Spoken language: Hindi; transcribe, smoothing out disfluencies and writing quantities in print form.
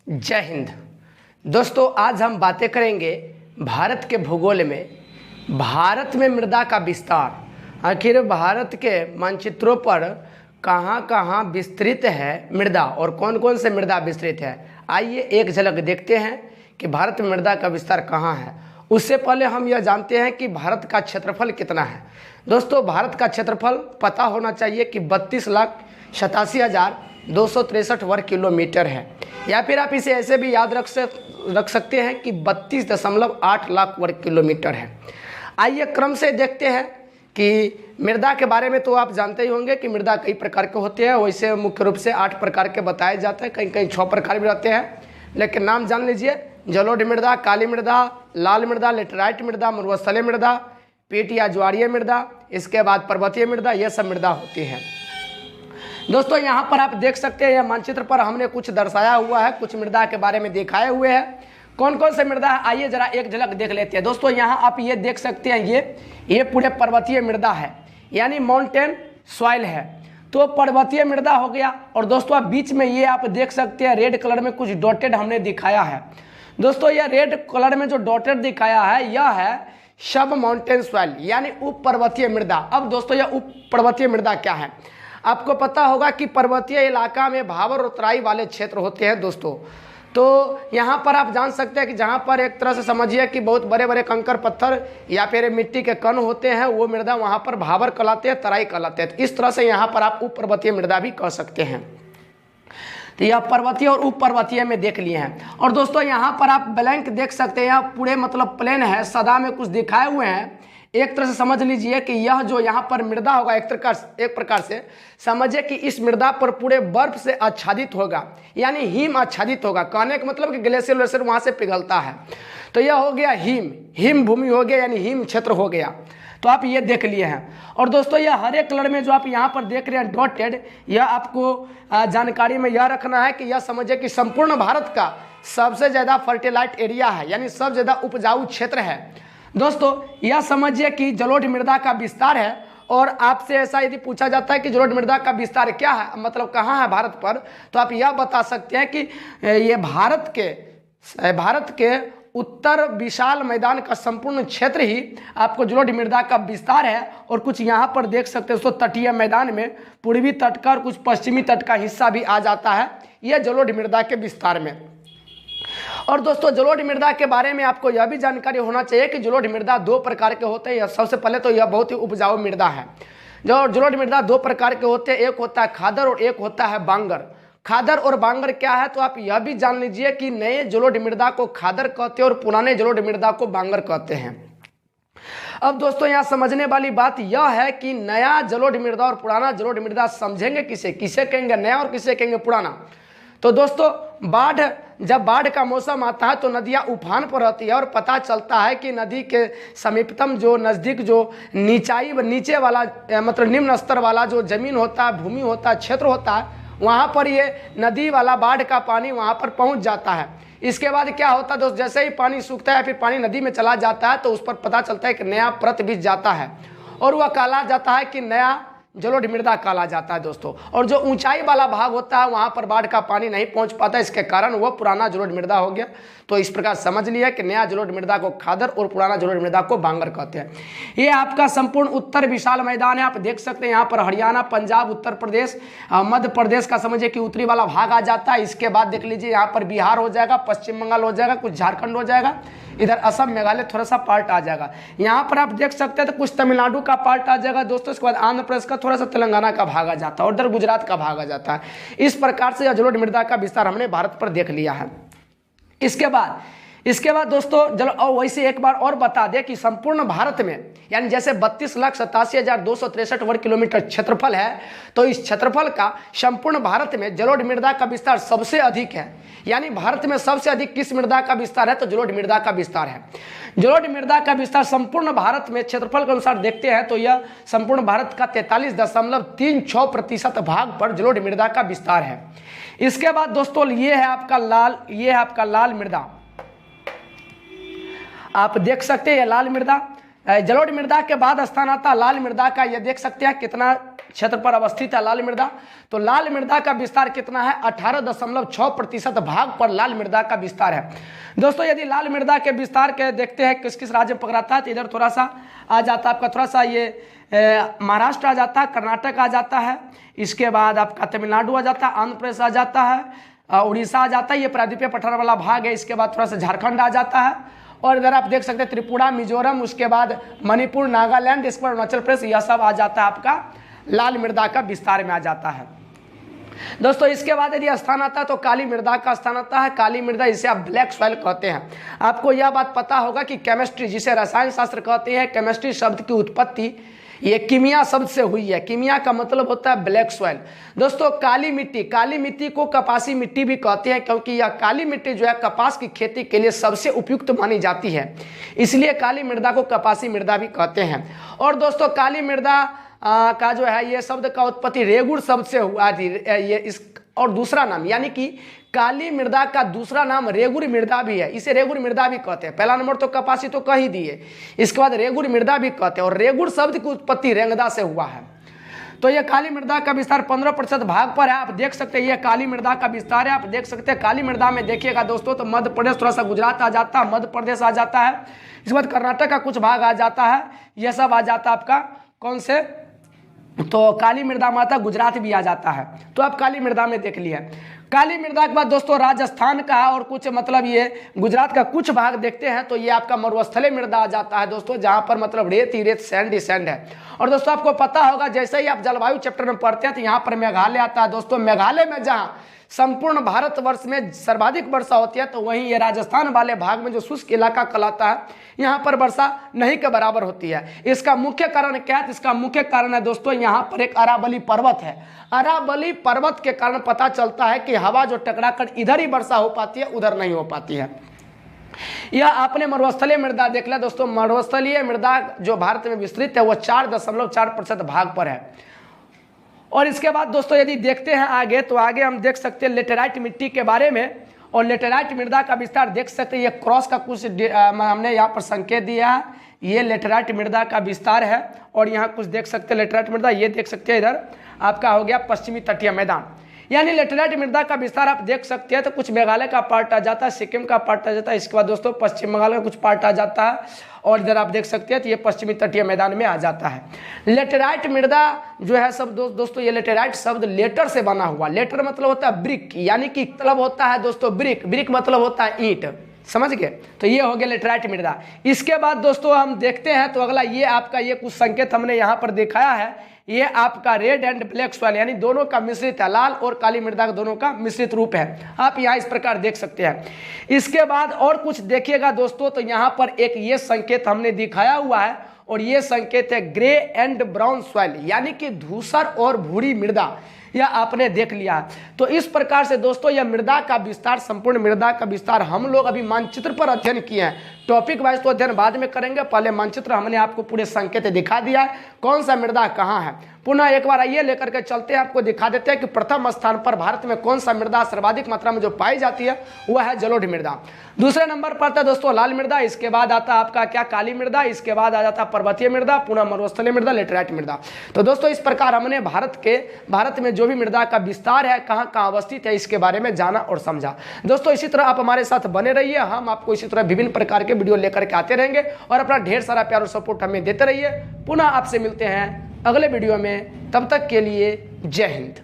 जय हिंद। दोस्तों, आज हम बातें करेंगे भारत के भूगोल में भारत में मृदा का विस्तार। आखिर भारत के मानचित्रों पर कहाँ कहाँ विस्तृत है मृदा और कौन कौन से मृदा विस्तृत है। आइए एक झलक देखते हैं कि भारत में मृदा का विस्तार कहाँ है। उससे पहले हम यह जानते हैं कि भारत का क्षेत्रफल कितना है। दोस्तों, भारत का क्षेत्रफल पता होना चाहिए कि 32,87,263 वर्ग किलोमीटर है, या फिर आप इसे ऐसे भी याद रख सकते हैं कि 32.8 लाख वर्ग किलोमीटर है। आइए क्रम से देखते हैं कि मृदा के बारे में तो आप जानते ही होंगे कि मृदा कई प्रकार के होते हैं। वैसे मुख्य रूप से 8 प्रकार के बताए जाते हैं, कहीं कहीं 6 प्रकार भी रहते हैं, लेकिन नाम जान लीजिए। जलोढ़ मृदा, काली मृदा, लाल मृदा, लेटराइट मृदा, मरुस्थलीय मृदा, पीट या ज्वारीय मृदा, इसके बाद पर्वतीय मृदा, यह सब मृदा होती है। दोस्तों, यहाँ पर आप देख सकते हैं, यह मानचित्र पर हमने कुछ दर्शाया हुआ है, कुछ मृदा के बारे में दिखाए हुए हैं। कौन कौन से मृदा है आइए जरा एक झलक देख लेते हैं। दोस्तों, यहाँ आप ये देख सकते हैं, ये पूरे पर्वतीय मृदा है, यानी माउंटेन सॉइल है, तो पर्वतीय मृदा हो गया। और दोस्तों, बीच में ये आप देख सकते हैं रेड कलर में कुछ डॉटेड हमने दिखाया है। दोस्तों, यह रेड कलर में जो डॉटेड दिखाया है यह है सब माउंटेन सॉइल, यानी उप पर्वतीय मृदा। अब दोस्तों, यह उप पर्वतीय मृदा क्या है? आपको पता होगा कि पर्वतीय इलाका में भावर और तराई वाले क्षेत्र होते हैं दोस्तों। तो यहाँ पर आप जान सकते हैं कि जहाँ पर एक तरह से समझिए कि बहुत बड़े बड़े कंकर पत्थर या फिर मिट्टी के कण होते हैं, वो मृदा वहाँ पर भावर कहलाते हैं, तराई कहलाते हैं। तो इस तरह से यहाँ पर आप उप पर्वतीय मृदा भी कह सकते हैं। तो यह पर्वतीय और उप पर्वतीय में देख लिए हैं। और दोस्तों, यहाँ पर आप ब्लैंक देख सकते हैं, यहाँ पूरे मतलब प्लेन है, सदा में कुछ दिखाए हुए हैं। एक तरह से समझ लीजिए कि यह जो यहाँ पर मृदा होगा एक प्रकार से समझिए कि इस मृदा पर पूरे बर्फ से आच्छादित होगा, यानी हिम आच्छादित होगा। कहने का मतलब कि ग्लेशियर वेलेशियर वहाँ से पिघलता है। तो यह हो गया हिम भूमि हो गया, यानी हिम क्षेत्र हो गया। तो आप ये देख लिए हैं। और दोस्तों, यह हरे कलर में जो आप यहाँ पर देख रहे हैं डॉटेड, यह आपको जानकारी में यह रखना है कि यह समझिए कि संपूर्ण भारत का सबसे ज़्यादा फर्टिलाइट एरिया है, यानी सबसे ज़्यादा उपजाऊ क्षेत्र है। दोस्तों, यह समझिए कि जलोढ़ मृदा का विस्तार है। और आपसे ऐसा यदि पूछा जाता है कि जलोढ़ मृदा का विस्तार क्या है, मतलब कहाँ है भारत पर, तो आप यह बता सकते हैं कि ये भारत के उत्तर विशाल मैदान का संपूर्ण क्षेत्र ही आपको जलोढ़ मृदा का विस्तार है। और कुछ यहाँ पर देख सकते हैं दोस्तों, तटीय मैदान में पूर्वी तट का और कुछ पश्चिमी तट का हिस्सा भी आ जाता है यह जलोढ़ मृदा के विस्तार में। और दोस्तों, जलोढ़ मृदा के बारे में आपको यह भी जानकारी होना चाहिए कि जलोढ़ मृदा 2 प्रकार के होते हैं। सबसे पहले तो यह बहुत ही उपजाऊ मृदा है। जो जलोढ़ मृदा 2 प्रकार के होते हैं, एक होता है खादर और एक होता है बांगर। खादर और बांगर क्या है, तो आप यह भी जान लीजिए कि नए जलोढ़ मृदा को खादर कहते हैं और पुराने जलोढ़ मृदा को बांगर कहते हैं। अब दोस्तों, यहाँ समझने वाली बात यह है कि नया जलोढ़ मृदा और पुराना जलोढ़ मृदा समझेंगे किसे कहेंगे नया और किसे कहेंगे पुराना। तो दोस्तों, जब बाढ़ का मौसम आता है तो नदियाँ उफान पर रहती है और पता चलता है कि नदी के समीपतम जो नज़दीक जो नीचे वाला मतलब निम्न स्तर वाला जो जमीन होता है, भूमि होता है, क्षेत्र होता है, वहाँ पर ये नदी वाला बाढ़ का पानी वहाँ पर पहुँच जाता है। इसके बाद क्या होता है दोस्त, जैसे ही पानी सूखता है फिर पानी नदी में चला जाता है तो उस पर पता चलता है कि नया परत बिछ जाता है और वह कहला जाता है कि नया जलोढ़ मृदा कहला जाता है दोस्तों। और जो ऊंचाई वाला भाग होता है वहाँ पर बाढ़ का पानी नहीं पहुँच पाता, इसके कारण वह पुराना जलोढ़ मृदा हो गया। तो इस प्रकार समझ लिया कि नया जलोढ़ मृदा को खादर और पुराना जलोढ़ मृदा को बांगर कहते हैं। ये आपका संपूर्ण उत्तर विशाल मैदान है। आप देख सकते हैं यहाँ पर हरियाणा, पंजाब, उत्तर प्रदेश, मध्य प्रदेश का समझिए कि उत्तरी वाला भाग आ जाता है। इसके बाद देख लीजिए यहाँ पर बिहार हो जाएगा, पश्चिम बंगाल हो जाएगा, कुछ झारखंड हो जाएगा, इधर असम, मेघालय थोड़ा सा पार्ट आ जाएगा। यहाँ पर आप देख सकते हैं तो कुछ तमिलनाडु का पार्ट आ जाएगा दोस्तों। इसके बाद आंध्र प्रदेश का थोड़ा सा तेलंगाना का भाग आ जाता है और उधर गुजरात का भाग आ जाता है। इस प्रकार से जलोढ़ मृदा का विस्तार हमने भारत पर देख लिया है। इसके बाद दोस्तों, चलो और वैसे एक बार और बता दें कि संपूर्ण भारत में यानी जैसे 32,87,263 वर्ग किलोमीटर क्षेत्रफल है, तो इस क्षेत्रफल का संपूर्ण भारत में जलोढ़ मृदा का विस्तार सबसे अधिक है। यानी भारत में सबसे अधिक किस मृदा का विस्तार है, तो जलोढ़ मृदा का विस्तार है। जलोढ़ मृदा का विस्तार संपूर्ण भारत में क्षेत्रफल के अनुसार देखते हैं तो यह संपूर्ण भारत का 43.36% भाग पर जलोढ़ मृदा का विस्तार है। इसके बाद दोस्तों, ये है आपका लाल मृदा। आप देख सकते हैं लाल मृदा, जलोढ़ मृदा के बाद स्थान आता है लाल मृदा का। ये देख सकते हैं कितना क्षेत्र पर अवस्थित है लाल मृदा। तो लाल मृदा का विस्तार कितना है? 18.6% भाग पर लाल मृदा का विस्तार है। दोस्तों यदि लाल मृदा के विस्तार के देखते हैं किस किस राज्य में पकड़ाता है, तो इधर थोड़ा सा आ जाता है आपका, थोड़ा सा ये महाराष्ट्र आ जाता है, कर्नाटक आ जाता है, इसके बाद आपका तमिलनाडु आ जाता है, आंध्र प्रदेश आ जाता है, उड़ीसा आ जाता है, ये प्रायद्वीपीय पठार वाला भाग है। इसके बाद थोड़ा सा झारखंड आ जाता है, और इधर आप देख सकते हैं त्रिपुरा, मिजोरम, उसके बाद मणिपुर, नागालैंड, इस पर अरुणाचल प्रदेश, यह सब आ जाता है आपका लाल मृदा का विस्तार में आ जाता है। दोस्तों इसके बाद यदि स्थान आता है तो काली मृदा का स्थान आता है। काली मृदा इसे आप ब्लैक सॉइल कहते हैं। आपको यह बात पता होगा कि केमिस्ट्री, जिसे रसायन शास्त्र कहते हैं, केमिस्ट्री शब्द की उत्पत्ति ये कीमिया शब्द से हुई है। कीमिया का मतलब होता है ब्लैक सॉइल। दोस्तों काली मिट्टी को कपासी मिट्टी भी कहते हैं, क्योंकि यह काली मिट्टी जो है कपास की खेती के लिए सबसे उपयुक्त मानी जाती है, इसलिए काली मृदा को कपासी मृदा भी कहते हैं। और दोस्तों काली मृदा का जो है ये शब्द का उत्पत्ति रेगुड़ शब्द से हुआ थी। ये इस और दूसरा नाम यानी कि काली मृदा का दूसरा नाम रेगुड़ मृदा भी है, इसे रेगुड़ मृदा भी कहते हैं। पहला नंबर तो कपासी तो कह ही दिए, इसके बाद रेगुड़ मृदा भी कहते हैं, और रेगुड़ शब्द की उत्पत्ति रेंगदा से हुआ है। तो ये काली मृदा का विस्तार 15% भाग पर है। आप देख सकते हैं ये काली मृदा का विस्तार है। आप देख सकते हैं काली मृदा में देखिएगा दोस्तों तो मध्य प्रदेश, थोड़ा सा गुजरात आ जाता है, मध्य प्रदेश आ जाता है, इसके बाद कर्नाटक का कुछ भाग आ जाता है, यह सब आ जाता है आपका कौन से, तो काली मृदा माता गुजरात भी आ जाता है। तो आप काली मृदा में देख लिया। काली मृदा के बाद दोस्तों राजस्थान का और कुछ मतलब ये गुजरात का कुछ भाग देखते हैं, तो ये आपका मरुस्थलीय मृदा आ जाता है दोस्तों, जहां पर मतलब रेत ही रेत, सैंड ही सैंड है। और दोस्तों आपको पता होगा जैसे ही आप जलवायु चैप्टर में पढ़ते हैं तो यहाँ पर मेघालय आता है। दोस्तों मेघालय में जहाँ संपूर्ण भारतवर्ष में सर्वाधिक वर्षा होती है, तो वहीं ये राजस्थान वाले भाग में जो शुष्क इलाका कहलाता है, यहाँ पर वर्षा नहीं के बराबर होती है। इसका मुख्य कारण क्या है? इसका मुख्य कारण है दोस्तों यहाँ पर एक अरावली पर्वत है। अरावली पर्वत के कारण पता चलता है कि हवा जो टकरा कर इधर ही वर्षा हो पाती है, उधर नहीं हो पाती है। यह आपने मरुस्थलीय मृदा देख लिया दोस्तों। मरुस्थलीय मृदा जो भारत में विस्तृत है वो 4.4% भाग पर है। और इसके बाद दोस्तों यदि देखते हैं आगे, तो आगे हम देख सकते हैं लेटेराइट मिट्टी के बारे में, और लेटेराइट मृदा का विस्तार देख सकते हैं। ये क्रॉस का कुछ हमने यहाँ पर संकेत दिया है, ये लेटेराइट मृदा का विस्तार है। और यहाँ कुछ देख सकते हैं लेटेराइट मृदा, ये देख सकते हैं इधर आपका हो गया पश्चिमी तटीय मैदान, यानी लेटेराइट मृदा का विस्तार आप देख सकते हैं। तो कुछ मेघालय का पार्ट आ जाता है, सिक्किम का पार्ट आ जाता है, इसके बाद दोस्तों पश्चिम बंगाल का कुछ पार्ट आ जाता है, और इधर आप देख सकते हैं तो ये पश्चिमी तटीय मैदान में आ जाता है। लेटेराइट मृदा जो है सब दोस्तों ये लेटेराइट शब्द लेटर से बना हुआ। लेटर मतलब होता है ब्रिक, यानी कि मतलब होता है दोस्तों ब्रिक, ब्रिक मतलब होता है ईंट, समझ गए। तो ये हो गया लेटेराइट मृदा। इसके बाद दोस्तों हम देखते हैं तो अगला ये आपका ये कुछ संकेत हमने यहाँ पर दिखाया है, ये आपका रेड एंड ब्लैक सॉइल यानी दोनों का मिश्रित है, लाल और काली मृदा का दोनों का मिश्रित रूप है। आप यहाँ इस प्रकार देख सकते हैं। इसके बाद और कुछ देखिएगा दोस्तों, तो यहाँ पर एक ये संकेत हमने दिखाया हुआ है, और ये संकेत है ग्रे एंड ब्राउन सॉइल, यानी कि धूसर और भूरी मृदा, यह आपने देख लिया। तो इस प्रकार से दोस्तों यह मृदा का विस्तार, संपूर्ण मृदा का विस्तार हम लोग अभी मानचित्र पर अध्ययन किए हैं। टॉपिक वाइज तो अध्ययन बाद में करेंगे, पहले मानचित्र हमने आपको पूरे संकेत दिखा दिया है, कौन सा मृदा कहाँ है। पुनः एक बार आइए लेकर के चलते हैं, आपको दिखा देते हैं कि प्रथम स्थान पर भारत में कौन सा मृदा सर्वाधिक मात्रा में जो पाई जाती है वह है जलोढ़ मृदा। दूसरे नंबर पर आता है दोस्तों लाल मृदा, इसके बाद आता है आपका क्या काली मृदा, इसके बाद आ जाता है पर्वतीय मृदा, पुनः मरुस्थलीय मृदा, लेटेराइट मृदा। तो दोस्तों इस प्रकार हमने भारत में जो भी मृदा का विस्तार है, कहाँ कहाँ अवस्थित है, इसके बारे में जाना और समझा। दोस्तों इसी तरह आप हमारे साथ बने रहिए, हम आपको इसी तरह विभिन्न प्रकार के वीडियो लेकर के आते रहेंगे, और अपना ढेर सारा प्यार और सपोर्ट हमें देते रहिए। पुनः आपसे मिलते हैं अगले वीडियो में, तब तक के लिए जय हिंद।